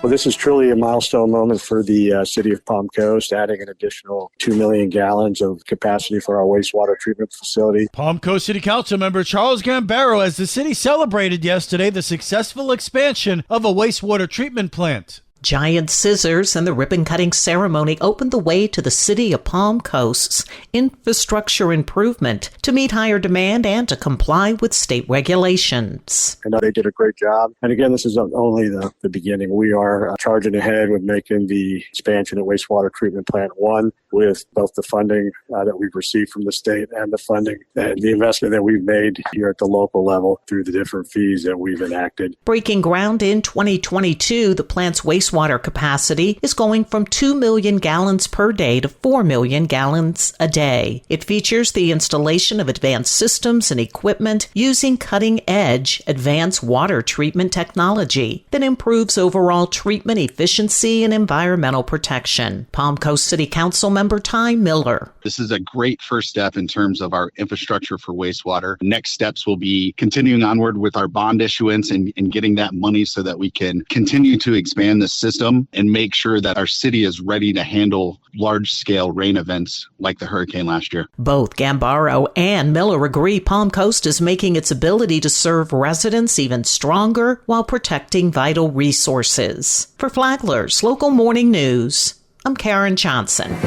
Well, this is truly a milestone moment for the city of Palm Coast, adding an additional 2 million gallons of capacity for our wastewater treatment facility. Palm Coast City Council member Charles Gambaro, as the city celebrated yesterday the successful expansion of a wastewater treatment plant. Giant scissors and the ribbon-cutting ceremony opened the way to the city of Palm Coast's infrastructure improvement to meet higher demand and to comply with state regulations. I know they did a great job. And again, this is only the beginning. We are charging ahead with making the expansion of wastewater treatment plant 1 with both the funding that we've received from the state and the funding and the investment that we've made here at the local level through the different fees that we've enacted. Breaking ground in 2022, the plant's wastewater capacity is going from 2 million gallons per day to 4 million gallons a day. It features the installation of advanced systems and equipment using cutting-edge advanced water treatment technology that improves overall treatment efficiency and environmental protection. Palm Coast City Council member Ty Miller. This is a great first step in terms of our infrastructure for wastewater. Next steps will be continuing onward with our bond issuance and getting that money so that we can continue to expand the system and make sure that our city is ready to handle large-scale rain events like the hurricane last year. Both Gambaro and Miller agree Palm Coast is making its ability to serve residents even stronger while protecting vital resources. For Flagler's Local Morning News, I'm Karen Johnson.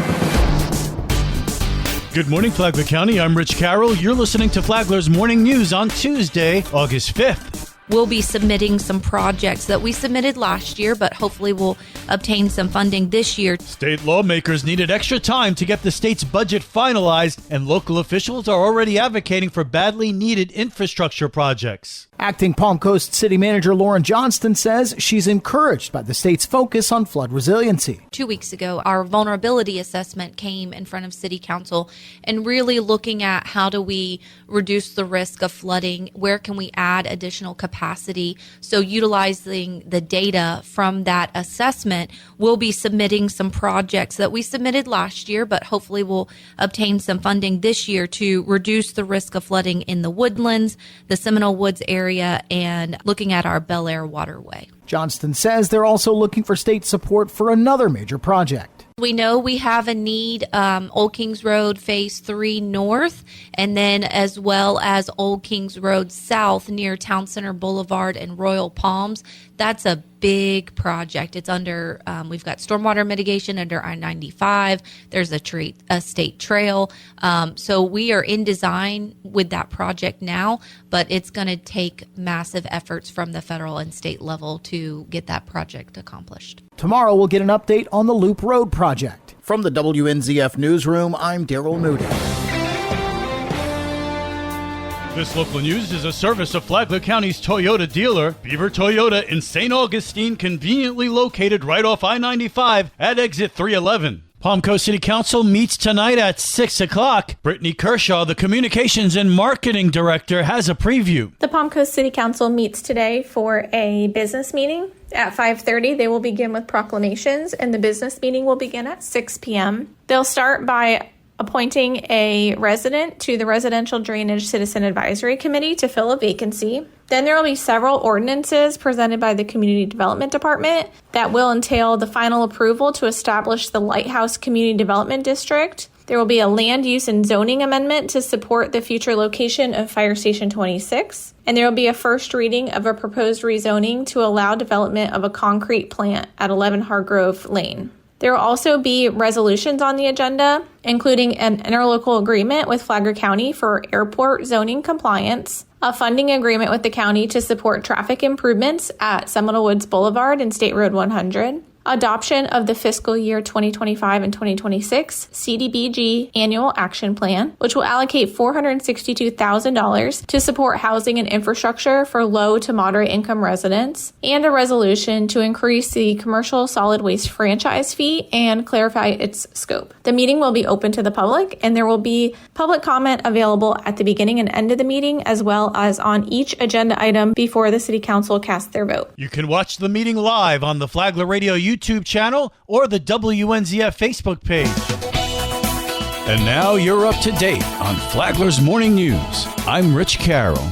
Good morning, Flagler County. I'm Rich Carroll. You're listening to Flagler's Morning News on Tuesday, August 5th. We'll be submitting some projects that we submitted last year, but hopefully we'll obtain some funding this year. State lawmakers needed extra time to get the state's budget finalized, and local officials are already advocating for badly needed infrastructure projects. Acting Palm Coast City Manager Lauren Johnston says she's encouraged by the state's focus on flood resiliency. 2 weeks ago, our vulnerability assessment came in front of City Council and really looking at how do we reduce the risk of flooding, where can we add additional capacity. So utilizing the data from that assessment, we'll be submitting some projects that we submitted last year, but hopefully we'll obtain some funding this year to reduce the risk of flooding in the Woodlands, the Seminole Woods area, and looking at our Bel Air waterway. Johnston says they're also looking for state support for another major project. We know we have a need, Old Kings Road Phase 3 North, and then as well as Old Kings Road South near Town Center Boulevard and Royal Palms. That's a big project. It's under, we've got stormwater mitigation under I-95. There's a state trail. So we are in design with that project now, but it's going to take massive efforts from the federal and state level to get that project accomplished. Tomorrow we'll get an update on the Loop Road project. From the WNZF Newsroom, I'm Daryl Moody. This local news is a service of Flagler County's Toyota dealer, Beaver Toyota in St. Augustine, conveniently located right off I-95 at exit 311. Palm Coast City Council meets tonight at 6 o'clock. Brittany Kershaw, the Communications and Marketing Director, has a preview. The Palm Coast City Council meets today for a business meeting. At 5:30, they will begin with proclamations, and the business meeting will begin at 6 p.m. They'll start by appointing a resident to the Residential Drainage Citizen Advisory Committee to fill a vacancy. Then there will be several ordinances presented by the Community Development Department that will entail the final approval to establish the Lighthouse Community Development District. There will be a land use and zoning amendment to support the future location of Fire Station 26. And there will be a first reading of a proposed rezoning to allow development of a concrete plant at 11 Hargrove Lane. There will also be resolutions on the agenda, including an interlocal agreement with Flagler County for airport zoning compliance, a funding agreement with the county to support traffic improvements at Seminole Woods Boulevard and State Road 100, adoption of the fiscal year 2025 and 2026 CDBG Annual Action Plan, which will allocate $462,000 to support housing and infrastructure for low to moderate income residents, and a resolution to increase the commercial solid waste franchise fee and clarify its scope. The meeting will be open to the public, and there will be public comment available at the beginning and end of the meeting, as well as on each agenda item before the City Council casts their vote. You can watch the meeting live on the Flagler Radio YouTube channel or the WNZF Facebook page. And now you're up to date on Flagler's Morning News. I'm Rich Carroll.